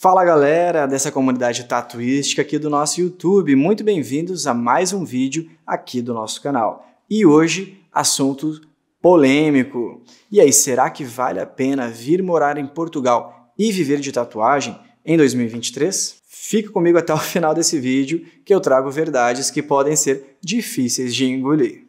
Fala galera dessa comunidade tatuística aqui do nosso YouTube, muito bem-vindos a mais um vídeo aqui do nosso canal. E hoje, assunto polêmico. E aí, será que vale a pena vir morar em Portugal e viver de tatuagem em 2023? Fica comigo até o final desse vídeo que eu trago verdades que podem ser difíceis de engolir.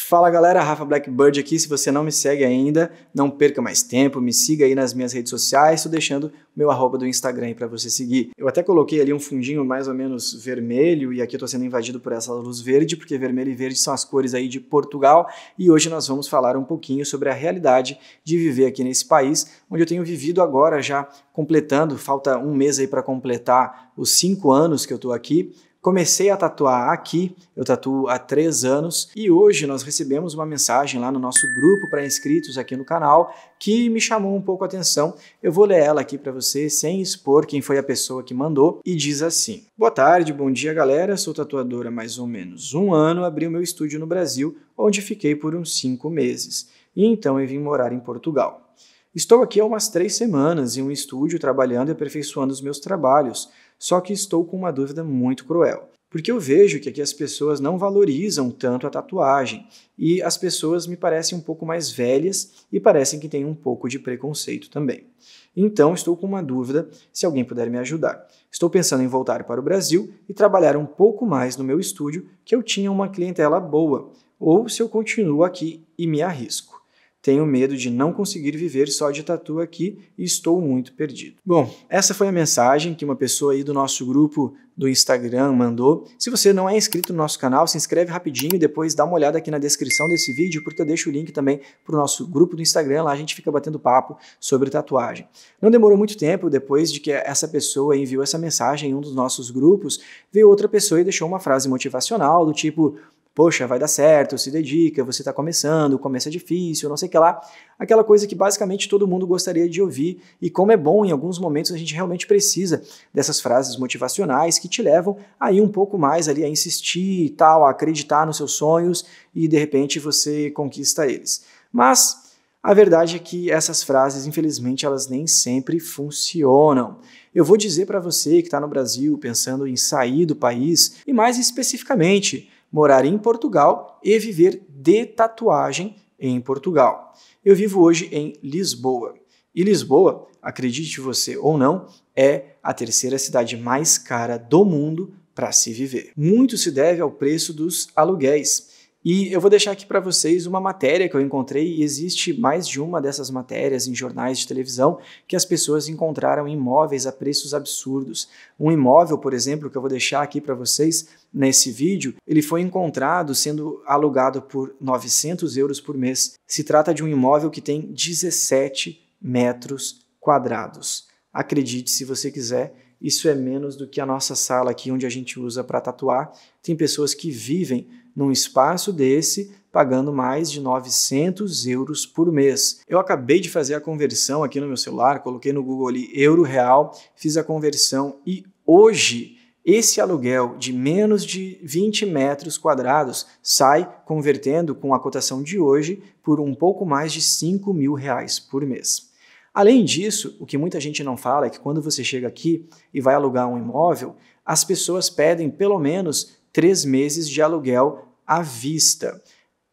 Fala galera, Rafa Blackbird aqui. Se você não me segue ainda, não perca mais tempo, me siga aí nas minhas redes sociais, estou deixando o meu arroba do Instagram aí para você seguir. Eu até coloquei ali um fundinho mais ou menos vermelho e aqui eu estou sendo invadido por essa luz verde, porque vermelho e verde são as cores aí de Portugal e hoje nós vamos falar um pouquinho sobre a realidade de viver aqui nesse país, onde eu tenho vivido agora já completando, falta um mês aí para completar os 5 anos que eu estou aqui. Comecei a tatuar aqui, eu tatuo há 3 anos e hoje nós recebemos uma mensagem lá no nosso grupo para inscritos aqui no canal que me chamou um pouco a atenção. Eu vou ler ela aqui para você sem expor quem foi a pessoa que mandou e diz assim: Boa tarde, bom dia galera, sou tatuadora há mais ou menos 1 ano, abri o meu estúdio no Brasil, onde fiquei por uns 5 meses e então eu vim morar em Portugal. Estou aqui há umas 3 semanas em um estúdio trabalhando e aperfeiçoando os meus trabalhos. Só que estou com uma dúvida muito cruel, porque eu vejo que aqui as pessoas não valorizam tanto a tatuagem e as pessoas me parecem um pouco mais velhas e parecem que têm um pouco de preconceito também. Então estou com uma dúvida, se alguém puder me ajudar. Estou pensando em voltar para o Brasil e trabalhar um pouco mais no meu estúdio, que eu tinha uma clientela boa, ou se eu continuo aqui e me arrisco. Tenho medo de não conseguir viver só de tatu aqui e estou muito perdido. Bom, essa foi a mensagem que uma pessoa aí do nosso grupo do Instagram mandou. Se você não é inscrito no nosso canal, se inscreve rapidinho e depois dá uma olhada aqui na descrição desse vídeo, porque eu deixo o link também para o nosso grupo do Instagram, lá a gente fica batendo papo sobre tatuagem. Não demorou muito tempo depois de que essa pessoa enviou essa mensagem em um dos nossos grupos, veio outra pessoa e deixou uma frase motivacional do tipo: poxa, vai dar certo, se dedica, você está começando, o começo é difícil, não sei o que lá. Aquela coisa que basicamente todo mundo gostaria de ouvir e como é bom, em alguns momentos a gente realmente precisa dessas frases motivacionais que te levam a ir um pouco mais ali, a insistir e tal, a acreditar nos seus sonhos e de repente você conquista eles. Mas a verdade é que essas frases, infelizmente, elas nem sempre funcionam. Eu vou dizer para você que está no Brasil pensando em sair do país e mais especificamente morar em Portugal e viver de tatuagem em Portugal. Eu vivo hoje em Lisboa. E Lisboa, acredite você ou não, é a 3ª cidade mais cara do mundo para se viver. Muito se deve ao preço dos aluguéis. E eu vou deixar aqui para vocês uma matéria que eu encontrei, e existe mais de uma dessas matérias em jornais de televisão que as pessoas encontraram imóveis a preços absurdos. Um imóvel, por exemplo, que eu vou deixar aqui para vocês nesse vídeo, ele foi encontrado sendo alugado por 900 euros por mês. Se trata de um imóvel que tem 17 metros quadrados. Acredite se você quiser, isso é menos do que a nossa sala aqui onde a gente usa para tatuar. Tem pessoas que vivem num espaço desse, pagando mais de 900 euros por mês. Eu acabei de fazer a conversão aqui no meu celular, coloquei no Google ali euro-real, fiz a conversão e hoje esse aluguel de menos de 20 metros quadrados sai convertendo com a cotação de hoje por um pouco mais de 5 mil reais por mês. Além disso, o que muita gente não fala é que quando você chega aqui e vai alugar um imóvel, as pessoas pedem pelo menos 3 meses de aluguel à vista.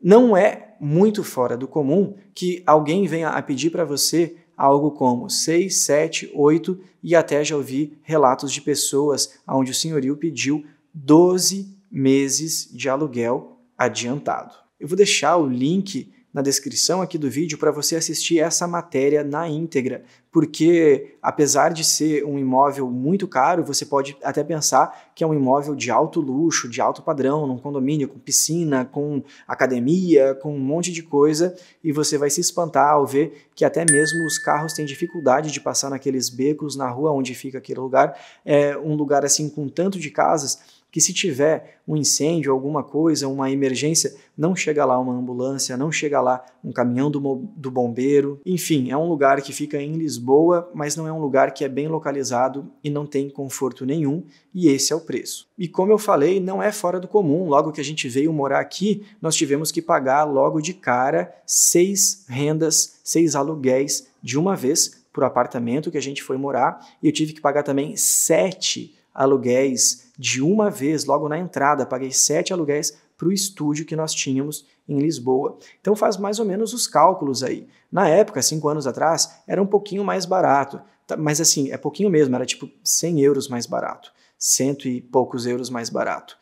Não é muito fora do comum que alguém venha a pedir para você algo como 6, 7, 8 e até já ouvi relatos de pessoas onde o senhorio pediu 12 meses de aluguel adiantado. Eu vou deixar o link na descrição aqui do vídeo para você assistir essa matéria na íntegra, porque apesar de ser um imóvel muito caro, você pode até pensar que é um imóvel de alto luxo, de alto padrão, num condomínio com piscina, com academia, com um monte de coisa, e você vai se espantar ao ver que até mesmo os carros têm dificuldade de passar naqueles becos na rua onde fica aquele lugar. É um lugar assim com tanto de casas que se tiver um incêndio, alguma coisa, uma emergência, não chega lá uma ambulância, não chega lá um caminhão do bombeiro. Enfim, é um lugar que fica em Lisboa, mas não é um lugar que é bem localizado e não tem conforto nenhum, e esse é o preço. E como eu falei, não é fora do comum. Logo que a gente veio morar aqui, nós tivemos que pagar logo de cara 6 rendas, 6 aluguéis de uma vez para o apartamento que a gente foi morar e eu tive que pagar também 7 aluguéis de uma vez, logo na entrada, paguei 7 aluguéis para o estúdio que nós tínhamos em Lisboa. Então faz mais ou menos os cálculos aí. Na época, 5 anos atrás, era um pouquinho mais barato, mas assim, é pouquinho mesmo, era tipo 100 euros mais barato, 100 e poucos euros mais barato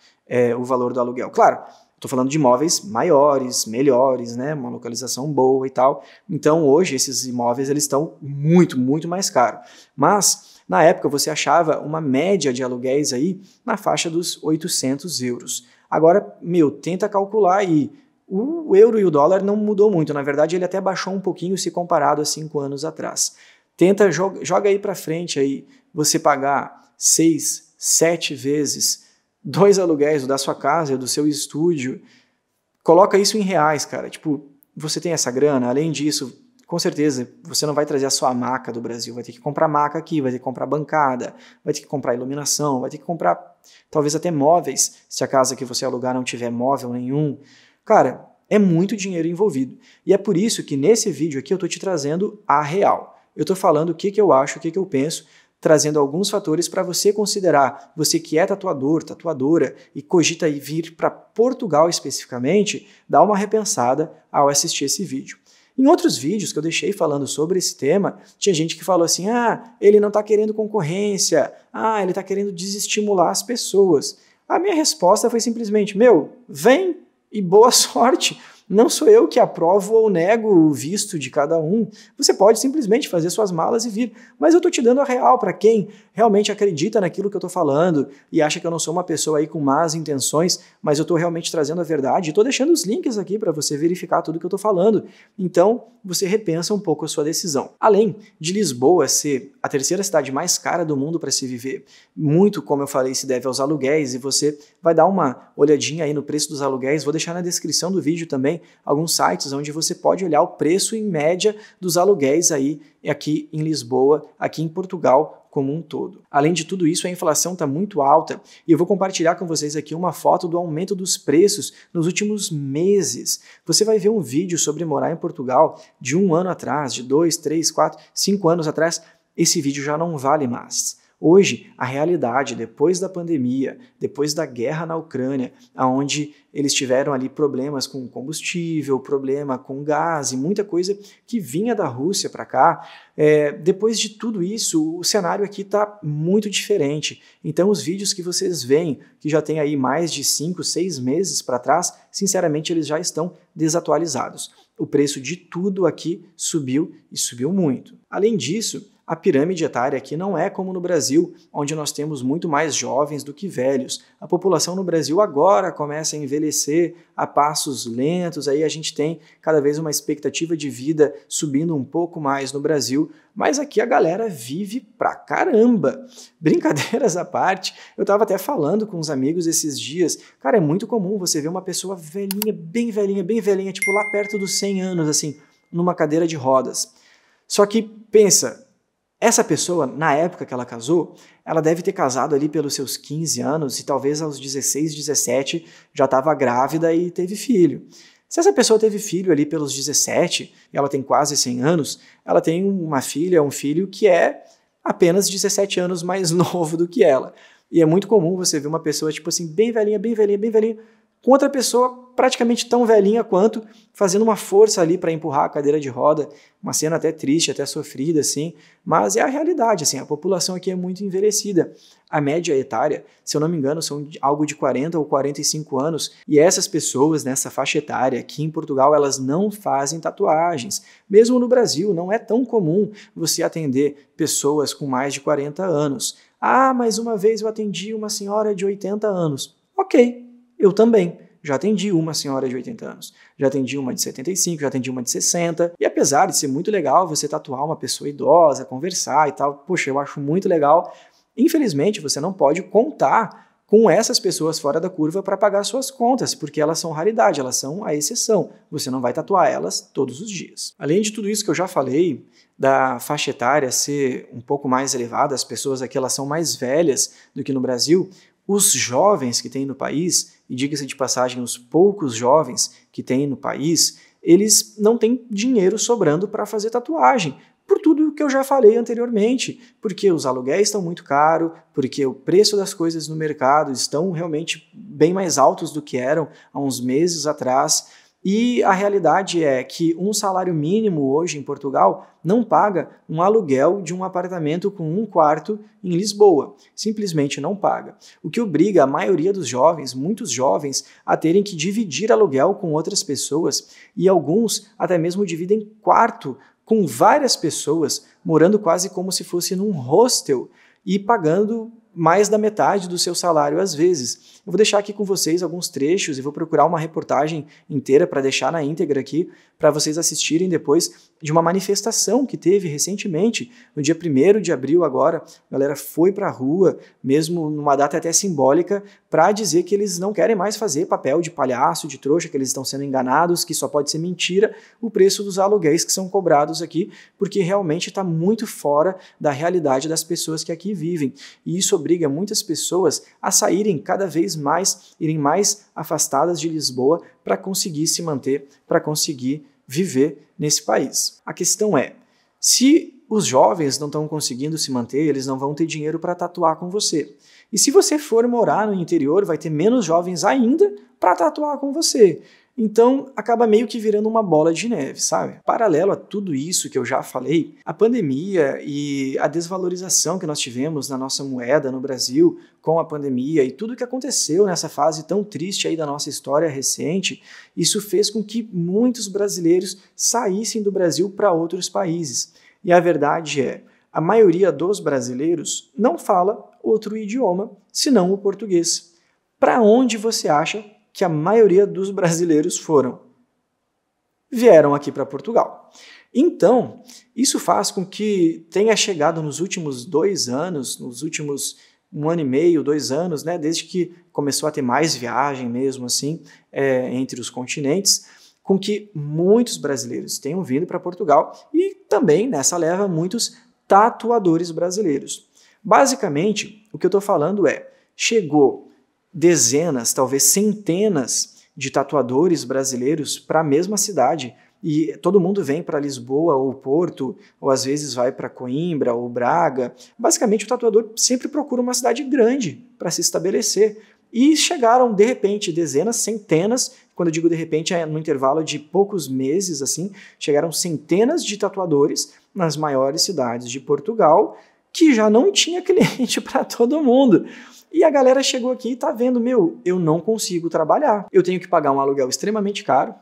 o valor do aluguel. Claro, estou falando de imóveis maiores, melhores, né? Uma localização boa e tal. Então hoje esses imóveis eles estão muito, muito mais caros. Mas na época você achava uma média de aluguéis aí na faixa dos 800 euros. Agora, tenta calcular aí. O euro e o dólar não mudou muito, na verdade ele até baixou um pouquinho se comparado a 5 anos atrás. Joga aí para frente aí, você pagar 6, 7 vezes 2 aluguéis, o da sua casa e o do seu estúdio, coloca isso em reais, cara. Tipo, você tem essa grana, além disso, com certeza, você não vai trazer a sua maca do Brasil, vai ter que comprar maca aqui, vai ter que comprar bancada, vai ter que comprar iluminação, vai ter que comprar talvez até móveis, se a casa que você alugar não tiver móvel nenhum. Cara, é muito dinheiro envolvido. E é por isso que nesse vídeo aqui eu estou te trazendo a real. Eu estou falando o que eu acho, o que eu penso, trazendo alguns fatores para você considerar, você que é tatuador, tatuadora e cogita ir vir para Portugal especificamente, dá uma repensada ao assistir esse vídeo. Em outros vídeos que eu deixei falando sobre esse tema, tinha gente que falou assim, ele não está querendo concorrência, ele está querendo desestimular as pessoas. A minha resposta foi simplesmente, vem e boa sorte. Não sou eu que aprovo ou nego o visto de cada um. Você pode simplesmente fazer suas malas e vir. Mas eu estou te dando a real para quem realmente acredita naquilo que eu estou falando e acha que eu não sou uma pessoa aí com más intenções, mas eu estou realmente trazendo a verdade. Estou deixando os links aqui para você verificar tudo que eu estou falando. Então, você repensa um pouco a sua decisão. Além de Lisboa ser a terceira cidade mais cara do mundo para se viver, muito, como eu falei, se deve aos aluguéis, e você vai dar uma olhadinha aí no preço dos aluguéis. Vou deixar na descrição do vídeo também alguns sites onde você pode olhar o preço em média dos aluguéis aí aqui em Lisboa, aqui em Portugal como um todo. Além de tudo isso, a inflação está muito alta e eu vou compartilhar com vocês aqui uma foto do aumento dos preços nos últimos meses. Você vai ver um vídeo sobre morar em Portugal de 1 ano atrás, de 2, 3, 4, 5 anos atrás. Esse vídeo já não vale mais. Hoje, a realidade, depois da pandemia, depois da guerra na Ucrânia, onde eles tiveram ali problemas com combustível, problema com gás e muita coisa que vinha da Rússia para cá, depois de tudo isso, o cenário aqui está muito diferente. Então, os vídeos que vocês veem, que já tem aí mais de 5, 6 meses para trás, sinceramente, eles já estão desatualizados. O preço de tudo aqui subiu e subiu muito. Além disso, a pirâmide etária aqui não é como no Brasil, onde nós temos muito mais jovens do que velhos. A população no Brasil agora começa a envelhecer a passos lentos, aí a gente tem cada vez uma expectativa de vida subindo um pouco mais no Brasil, mas aqui a galera vive pra caramba. Brincadeiras à parte, eu estava até falando com uns amigos esses dias, cara, é muito comum você ver uma pessoa bem velhinha, tipo lá perto dos 100 anos, assim, numa cadeira de rodas. Só que pensa, essa pessoa, na época que ela casou, ela deve ter casado ali pelos seus 15 anos e talvez aos 16, 17 já estava grávida e teve filho. Se essa pessoa teve filho ali pelos 17 e ela tem quase 100 anos, ela tem uma filha, um filho que é apenas 17 anos mais novo do que ela. E é muito comum você ver uma pessoa tipo assim, bem velhinha, com outra pessoa praticamente tão velhinha quanto, fazendo uma força ali para empurrar a cadeira de roda, uma cena até triste, até sofrida, assim, mas é a realidade, assim, a população aqui é muito envelhecida. A média etária, se eu não me engano, são algo de 40 ou 45 anos, e essas pessoas nessa faixa etária aqui em Portugal, elas não fazem tatuagens. Mesmo no Brasil, não é tão comum você atender pessoas com mais de 40 anos. Mas uma vez eu atendi uma senhora de 80 anos. Ok, eu também. Já atendi uma senhora de 80 anos, já atendi uma de 75, já atendi uma de 60, e apesar de ser muito legal você tatuar uma pessoa idosa, conversar e tal, poxa, eu acho muito legal, infelizmente você não pode contar com essas pessoas fora da curva para pagar suas contas, porque elas são raridade, elas são a exceção, você não vai tatuar elas todos os dias. Além de tudo isso que eu já falei, da faixa etária ser um pouco mais elevada, as pessoas aqui elas são mais velhas do que no Brasil, os jovens que tem no país, e diga-se de passagem, os poucos jovens que tem no país, eles não têm dinheiro sobrando para fazer tatuagem. por tudo que eu já falei anteriormente, porque os aluguéis estão muito caros, porque o preço das coisas no mercado estão realmente bem mais altos do que eram há uns meses atrás. E a realidade é que um salário mínimo hoje em Portugal não paga um aluguel de um apartamento com 1/4 em Lisboa. Simplesmente não paga. O que obriga a maioria dos jovens, muitos jovens, a terem que dividir aluguel com outras pessoas e alguns até mesmo dividem quarto com várias pessoas, morando quase como se fosse num hostel e pagando mais da metade do seu salário às vezes. Eu vou deixar aqui com vocês alguns trechos e vou procurar uma reportagem inteira para deixar na íntegra aqui, para vocês assistirem depois, de uma manifestação que teve recentemente, no dia 1º de abril agora. A galera foi para a rua, mesmo numa data até simbólica, para dizer que eles não querem mais fazer papel de palhaço, de trouxa, que eles estão sendo enganados, que só pode ser mentira o preço dos aluguéis que são cobrados aqui, porque realmente está muito fora da realidade das pessoas que aqui vivem. E isso obriga muitas pessoas a saírem cada vez mais, irem mais afastadas de Lisboa para conseguir se manter, para conseguir viver nesse país. A questão é, se os jovens não estão conseguindo se manter, eles não vão ter dinheiro para tatuar com você. E se você for morar no interior, vai ter menos jovens ainda para tatuar com você. Então, acaba meio que virando uma bola de neve, sabe? Paralelo a tudo isso que eu já falei, a pandemia e a desvalorização que nós tivemos na nossa moeda no Brasil com a pandemia e tudo que aconteceu nessa fase tão triste aí da nossa história recente, isso fez com que muitos brasileiros saíssem do Brasil para outros países. E a verdade é, a maioria dos brasileiros não fala outro idioma senão o português. Para onde você acha que a maioria dos brasileiros foram? Vieram aqui para Portugal. Então, isso faz com que tenha chegado nos últimos 2 anos, nos últimos 1 ano e meio, 2 anos, né, desde que começou a ter mais viagem mesmo assim, entre os continentes, com que muitos brasileiros tenham vindo para Portugal e também nessa leva muitos tatuadores brasileiros. Basicamente, o que eu estou falando é, chegou dezenas, talvez centenas de tatuadores brasileiros para a mesma cidade e todo mundo vem para Lisboa ou Porto, ou às vezes vai para Coimbra ou Braga. Basicamente o tatuador sempre procura uma cidade grande para se estabelecer. E chegaram de repente dezenas, centenas, quando eu digo de repente é no intervalo de poucos meses, assim, chegaram centenas de tatuadores nas maiores cidades de Portugal, que já não tinha cliente para todo mundo. E a galera chegou aqui e tá vendo, eu não consigo trabalhar. Eu tenho que pagar um aluguel extremamente caro,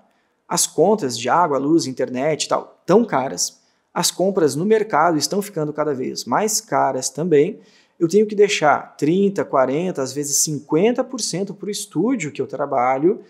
as contas de água, luz, internet e tal, tão caras, as compras no mercado estão ficando cada vez mais caras também, eu tenho que deixar 30%, 40%, às vezes 50% para o estúdio que eu trabalho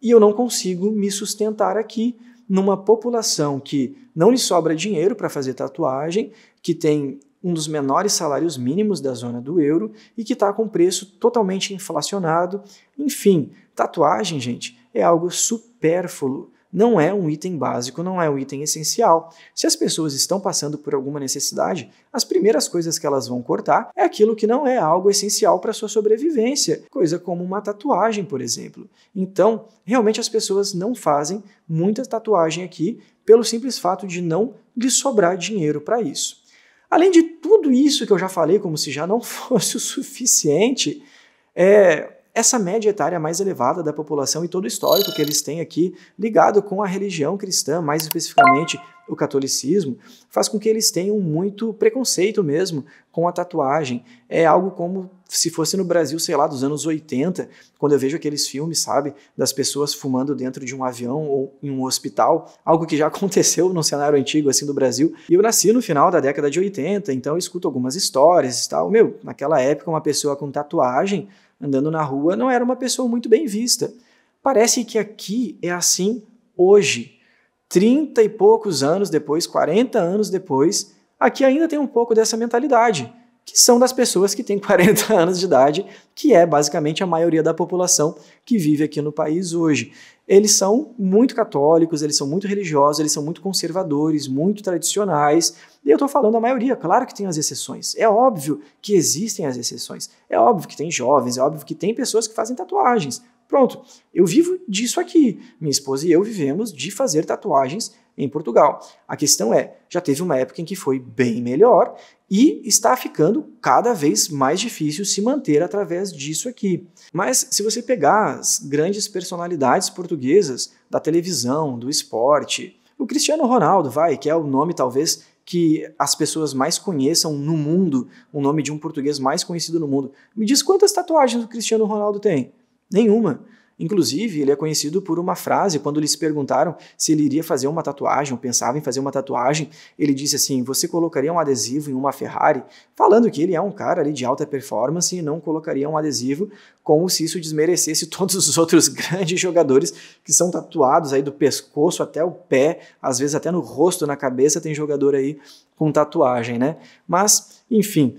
e eu não consigo me sustentar aqui numa população que não lhe sobra dinheiro para fazer tatuagem, que tem um dos menores salários mínimos da zona do euro e que está com preço totalmente inflacionado. Enfim, tatuagem, gente, é algo supérfluo. Não é um item básico, não é um item essencial. Se as pessoas estão passando por alguma necessidade, as primeiras coisas que elas vão cortar é aquilo que não é algo essencial para a sua sobrevivência, coisa como uma tatuagem, por exemplo. Então, realmente as pessoas não fazem muita tatuagem aqui pelo simples fato de não lhes sobrar dinheiro para isso. Além de tudo isso que eu já falei, como se já não fosse o suficiente, essa média etária mais elevada da população e todo o histórico que eles têm aqui ligado com a religião cristã, mais especificamente o catolicismo, faz com que eles tenham muito preconceito mesmo com a tatuagem. É algo como se fosse no Brasil, sei lá, dos anos 80, quando eu vejo aqueles filmes, sabe, das pessoas fumando dentro de um avião ou em um hospital, algo que já aconteceu num cenário antigo assim do Brasil. E eu nasci no final da década de 80, então eu escuto algumas histórias e tal. Naquela época uma pessoa com tatuagem andando na rua não era uma pessoa muito bem vista. Parece que aqui é assim hoje. 30 e poucos anos depois, 40 anos depois, aqui ainda tem um pouco dessa mentalidade, que são das pessoas que têm 40 anos de idade, que é basicamente a maioria da população que vive aqui no país hoje. Eles são muito católicos, eles são muito religiosos, eles são muito conservadores, muito tradicionais, e eu estou falando a maioria, claro que tem as exceções, é óbvio que existem as exceções, é óbvio que tem jovens, é óbvio que tem pessoas que fazem tatuagens. Pronto, eu vivo disso aqui. Minha esposa e eu vivemos de fazer tatuagens em Portugal. A questão é, já teve uma época em que foi bem melhor e está ficando cada vez mais difícil se manter através disso aqui. Mas se você pegar as grandes personalidades portuguesas da televisão, do esporte, o Cristiano Ronaldo, que é o nome talvez que as pessoas mais conheçam no mundo, o nome de um português mais conhecido no mundo. Me diz quantas tatuagens o Cristiano Ronaldo tem? Nenhuma. Inclusive, ele é conhecido por uma frase, quando lhes perguntaram se ele iria fazer uma tatuagem, ou pensava em fazer uma tatuagem, ele disse assim, você colocaria um adesivo em uma Ferrari? Falando que ele é um cara ali de alta performance e não colocaria um adesivo, como se isso desmerecesse todos os outros grandes jogadores que são tatuados aí do pescoço até o pé, às vezes até no rosto, na cabeça tem jogador aí com tatuagem, né? Mas, enfim,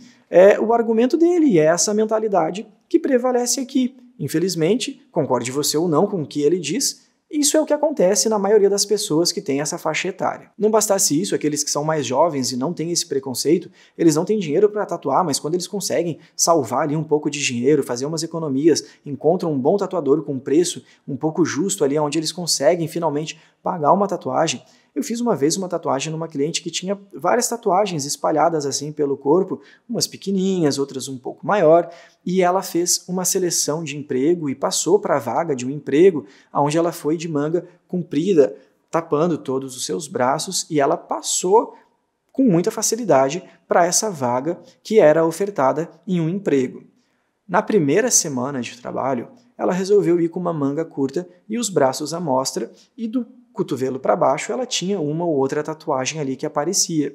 o argumento dele é essa mentalidade que prevalece aqui. Infelizmente, concorde você ou não com o que ele diz, isso é o que acontece na maioria das pessoas que têm essa faixa etária. Não bastasse isso, aqueles que são mais jovens e não têm esse preconceito, eles não têm dinheiro para tatuar, mas quando eles conseguem salvar ali um pouco de dinheiro, fazer umas economias, encontram um bom tatuador com um preço um pouco justo ali, onde eles conseguem finalmente pagar uma tatuagem. Eu fiz uma vez uma tatuagem numa cliente que tinha várias tatuagens espalhadas assim pelo corpo, umas pequenininhas, outras um pouco maior, e ela fez uma seleção de emprego e passou para a vaga de um emprego, onde ela foi de manga comprida, tapando todos os seus braços, e ela passou com muita facilidade para essa vaga que era ofertada em um emprego. Na primeira semana de trabalho, ela resolveu ir com uma manga curta e os braços à mostra, e do cotovelo para baixo ela tinha uma ou outra tatuagem ali que aparecia.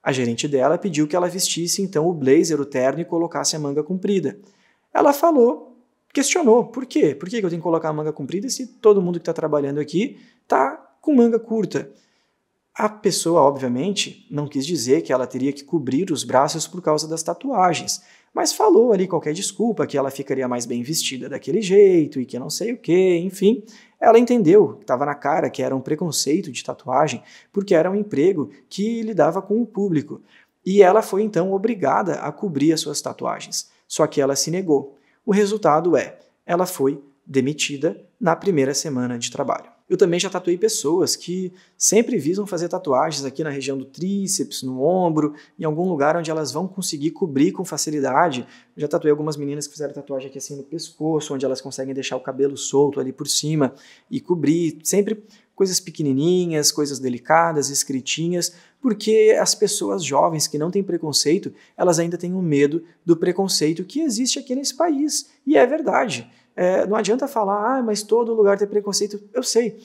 A gerente dela pediu que ela vestisse então o blazer, o terno e colocasse a manga comprida. Ela questionou, por quê? Por que eu tenho que colocar a manga comprida se todo mundo que está trabalhando aqui está com manga curta? A pessoa, obviamente, não quis dizer que ela teria que cobrir os braços por causa das tatuagens, mas falou ali qualquer desculpa, que ela ficaria mais bem vestida daquele jeito e que não sei o que, enfim. Ela entendeu, estava na cara, que era um preconceito de tatuagem, porque era um emprego que lidava com o público. E ela foi então obrigada a cobrir as suas tatuagens, só que ela se negou. O resultado ela foi demitida na primeira semana de trabalho. Eu também já tatuei pessoas que sempre visam fazer tatuagens aqui na região do tríceps, no ombro, em algum lugar onde elas vão conseguir cobrir com facilidade. Eu já tatuei algumas meninas que fizeram tatuagem aqui assim no pescoço, onde elas conseguem deixar o cabelo solto ali por cima e cobrir, sempre coisas pequenininhas, coisas delicadas, escritinhas, porque as pessoas jovens que não têm preconceito, elas ainda têm um medo do preconceito que existe aqui nesse país. E é verdade. Não adianta falar, mas todo lugar tem preconceito. Eu sei.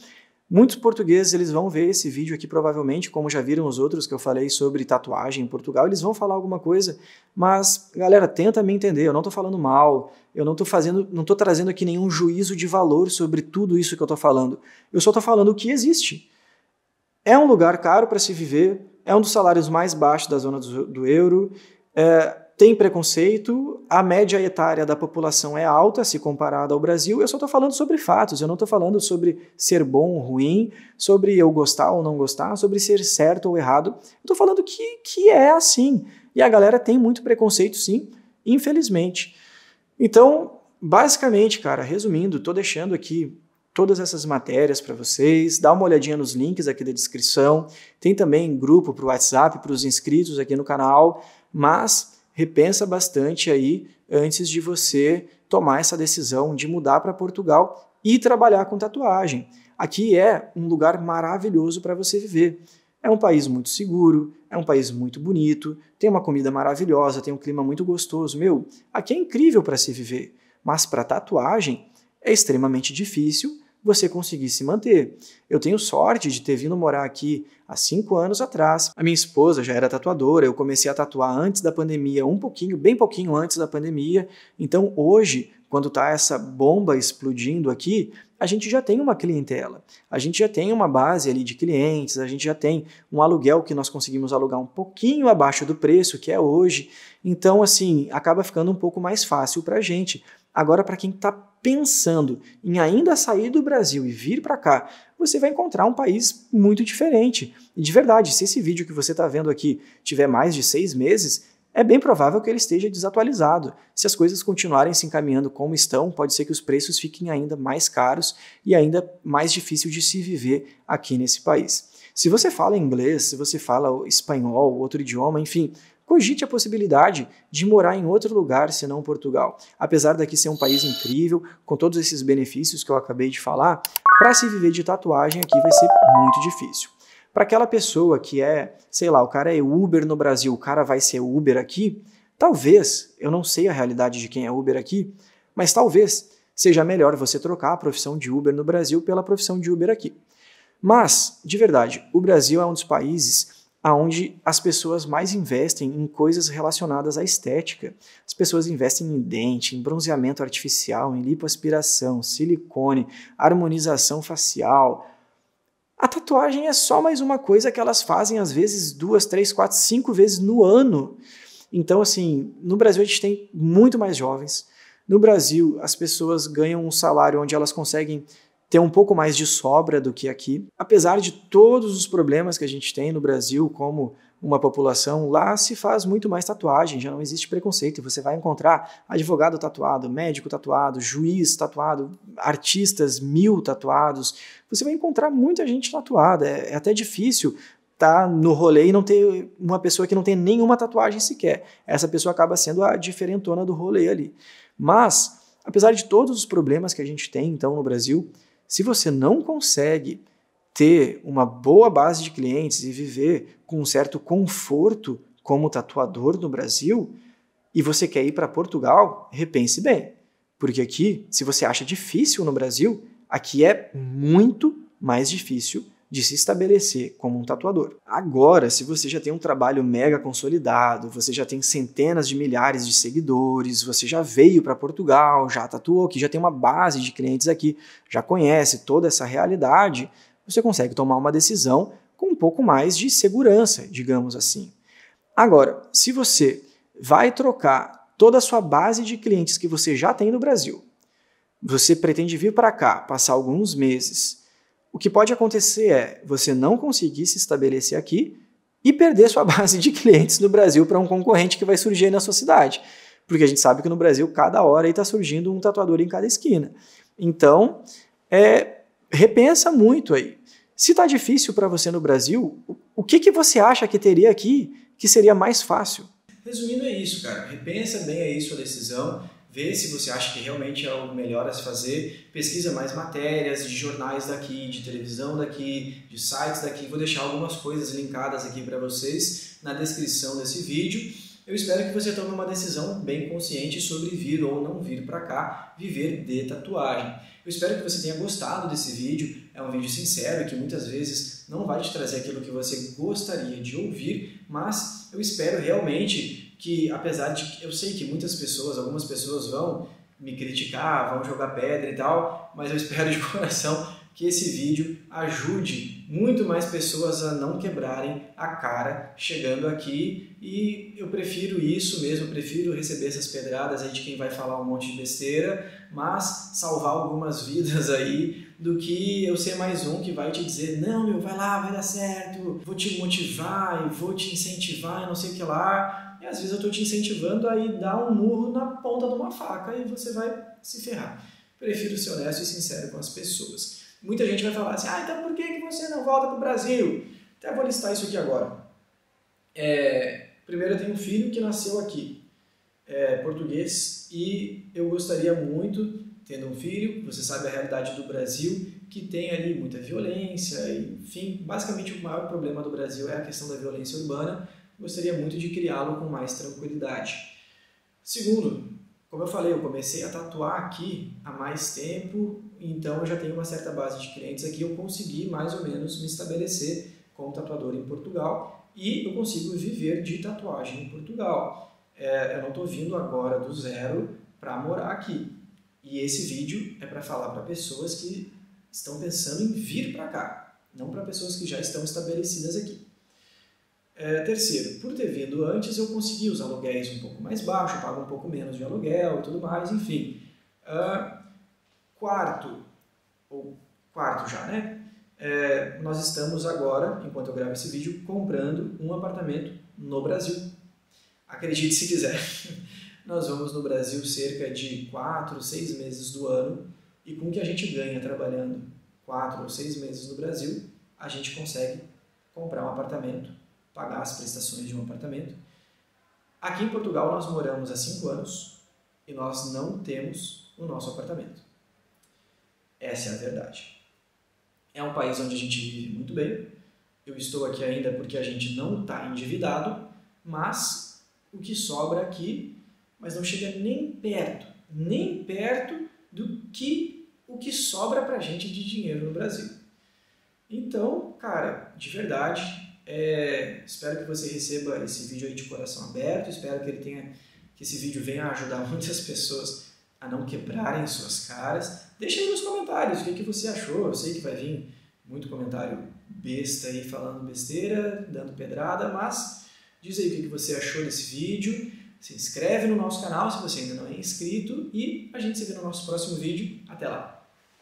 Muitos portugueses eles vão ver esse vídeo aqui provavelmente, como já viram os outros que eu falei sobre tatuagem em Portugal, eles vão falar alguma coisa, mas, galera, tenta me entender, eu não estou falando mal, eu não estou trazendo aqui nenhum juízo de valor sobre tudo isso que eu estou falando. Eu só estou falando o que existe. É um lugar caro para se viver, é um dos salários mais baixos da zona do euro, tem preconceito, a média etária da população é alta se comparada ao Brasil. Eu só estou falando sobre fatos, eu não estou falando sobre ser bom ou ruim, sobre eu gostar ou não gostar, sobre ser certo ou errado. Eu estou falando que é assim. E a galera tem muito preconceito, sim, infelizmente. Então, basicamente, cara, resumindo, estou deixando aqui todas essas matérias para vocês, dá uma olhadinha nos links aqui da descrição, tem também grupo para o WhatsApp, para os inscritos aqui no canal, mas repensa bastante aí antes de você tomar essa decisão de mudar para Portugal e trabalhar com tatuagem. Aqui é um lugar maravilhoso para você viver. É um país muito seguro, é um país muito bonito, tem uma comida maravilhosa, tem um clima muito gostoso. Aqui é incrível para se viver, mas para tatuagem é extremamente difícil você conseguir se manter. Eu tenho sorte de ter vindo morar aqui há 5 anos atrás. A minha esposa já era tatuadora, eu comecei a tatuar antes da pandemia, bem pouquinho antes da pandemia. Então hoje, quando está essa bomba explodindo aqui, a gente já tem uma clientela, a gente já tem uma base ali de clientes, a gente já tem um aluguel que nós conseguimos alugar um pouquinho abaixo do preço que é hoje. Então, assim, acaba ficando um pouco mais fácil para a gente. Agora, para quem está pensando em ainda sair do Brasil e vir para cá, você vai encontrar um país muito diferente. E de verdade, se esse vídeo que você está vendo aqui tiver mais de 6 meses, é bem provável que ele esteja desatualizado. Se as coisas continuarem se encaminhando como estão, pode ser que os preços fiquem ainda mais caros e ainda mais difícil de se viver aqui nesse país. Se você fala inglês, se você fala espanhol, outro idioma, enfim, cogite a possibilidade de morar em outro lugar senão Portugal. Apesar daqui ser um país incrível, com todos esses benefícios que eu acabei de falar, para se viver de tatuagem aqui vai ser muito difícil. Para aquela pessoa que sei lá, o cara é Uber no Brasil, o cara vai ser Uber aqui, talvez, eu não sei a realidade de quem é Uber aqui, mas talvez seja melhor você trocar a profissão de Uber no Brasil pela profissão de Uber aqui. Mas, de verdade, o Brasil é um dos países onde as pessoas mais investem em coisas relacionadas à estética. As pessoas investem em dente, em bronzeamento artificial, em lipoaspiração, silicone, harmonização facial. A tatuagem é só mais uma coisa que elas fazem, às vezes, 2, 3, 4, 5 vezes no ano. Então, assim, no Brasil a gente tem muito mais jovens. No Brasil, as pessoas ganham um salário onde elas conseguem ter um pouco mais de sobra do que aqui. Apesar de todos os problemas que a gente tem no Brasil, como uma população, lá se faz muito mais tatuagem, já não existe preconceito. Você vai encontrar advogado tatuado, médico tatuado, juiz tatuado, artistas 1000 tatuados. Você vai encontrar muita gente tatuada. É até difícil estar no rolê e não ter uma pessoa que não tem nenhuma tatuagem sequer. Essa pessoa acaba sendo a diferentona do rolê ali. Mas, apesar de todos os problemas que a gente tem, então, no Brasil, se você não consegue ter uma boa base de clientes e viver com um certo conforto como tatuador no Brasil, e você quer ir para Portugal, repense bem. Porque aqui, se você acha difícil no Brasil, aqui é muito mais difícil de se estabelecer como um tatuador. Agora, se você já tem um trabalho mega consolidado, você já tem centenas de milhares de seguidores, você já veio para Portugal, já tatuou aqui, já tem uma base de clientes aqui, já conhece toda essa realidade, você consegue tomar uma decisão com um pouco mais de segurança, digamos assim. Agora, se você vai trocar toda a sua base de clientes que você já tem no Brasil, você pretende vir para cá, passar alguns meses, o que pode acontecer é você não conseguir se estabelecer aqui e perder sua base de clientes no Brasil para um concorrente que vai surgir aí na sua cidade. Porque a gente sabe que no Brasil, cada hora está surgindo um tatuador em cada esquina. Então, repensa muito aí. Se está difícil para você no Brasil, o que você acha que teria aqui que seria mais fácil? Resumindo, é isso, cara. Repensa bem aí sua decisão. Vê se você acha que realmente é o melhor a se fazer, pesquisa mais matérias de jornais daqui, de televisão daqui, de sites daqui. Vou deixar algumas coisas linkadas aqui para vocês na descrição desse vídeo. Eu espero que você tome uma decisão bem consciente sobre vir ou não vir para cá, viver de tatuagem. Eu espero que você tenha gostado desse vídeo. É um vídeo sincero que muitas vezes não vai te trazer aquilo que você gostaria de ouvir, mas eu espero realmente que, apesar de eu sei que algumas pessoas vão me criticar, vão jogar pedra e tal, mas eu espero de coração que esse vídeo ajude muito mais pessoas a não quebrarem a cara chegando aqui, e eu prefiro isso mesmo, eu prefiro receber essas pedradas aí de quem vai falar um monte de besteira, mas salvar algumas vidas aí, do que eu ser mais um que vai te dizer, não, meu, vai lá, vai dar certo, vou te motivar e vou te incentivar e não sei o que lá. E às vezes eu estou te incentivando a ir dar um murro na ponta de uma faca e você vai se ferrar. Prefiro ser honesto e sincero com as pessoas. Muita gente vai falar assim, então por que você não volta para o Brasil? Até vou listar isso aqui agora. Primeiro, eu tenho um filho que nasceu aqui, português, e eu gostaria muito, tendo um filho, você sabe a realidade do Brasil, que tem ali muita violência, enfim, basicamente o maior problema do Brasil é a questão da violência urbana. Gostaria muito de criá-lo com mais tranquilidade. Segundo, como eu falei, eu comecei a tatuar aqui há mais tempo, então eu já tenho uma certa base de clientes aqui, eu consegui mais ou menos me estabelecer como tatuador em Portugal e eu consigo viver de tatuagem em Portugal. Eu não estou vindo agora do zero para morar aqui. E esse vídeo é para falar para pessoas que estão pensando em vir para cá, não para pessoas que já estão estabelecidas aqui. Terceiro, por ter vindo antes, eu consegui os aluguéis um pouco mais baixos, pago um pouco menos de aluguel e tudo mais, enfim. Quarto já, né? Nós estamos agora, enquanto eu gravo esse vídeo, comprando um apartamento no Brasil. Acredite se quiser. Nós vamos no Brasil cerca de 4, 6 meses do ano, e com o que a gente ganha trabalhando 4 ou 6 meses no Brasil, a gente consegue comprar um apartamento, pagar as prestações de um apartamento. Aqui em Portugal nós moramos há 5 anos e nós não temos o nosso apartamento. Essa é a verdade. É um país onde a gente vive muito bem. Eu estou aqui ainda porque a gente não está endividado, mas o que sobra aqui, mas não chega nem perto do que o que sobra pra gente de dinheiro no Brasil. Então, cara, de verdade, espero que você receba esse vídeo aí de coração aberto, espero que esse vídeo venha ajudar muitas pessoas a não quebrarem suas caras. Deixa aí nos comentários o que você achou. Eu sei que vai vir muito comentário besta aí falando besteira, dando pedrada, mas diz aí o que você achou desse vídeo. Se inscreve no nosso canal se você ainda não é inscrito e a gente se vê no nosso próximo vídeo. Até lá!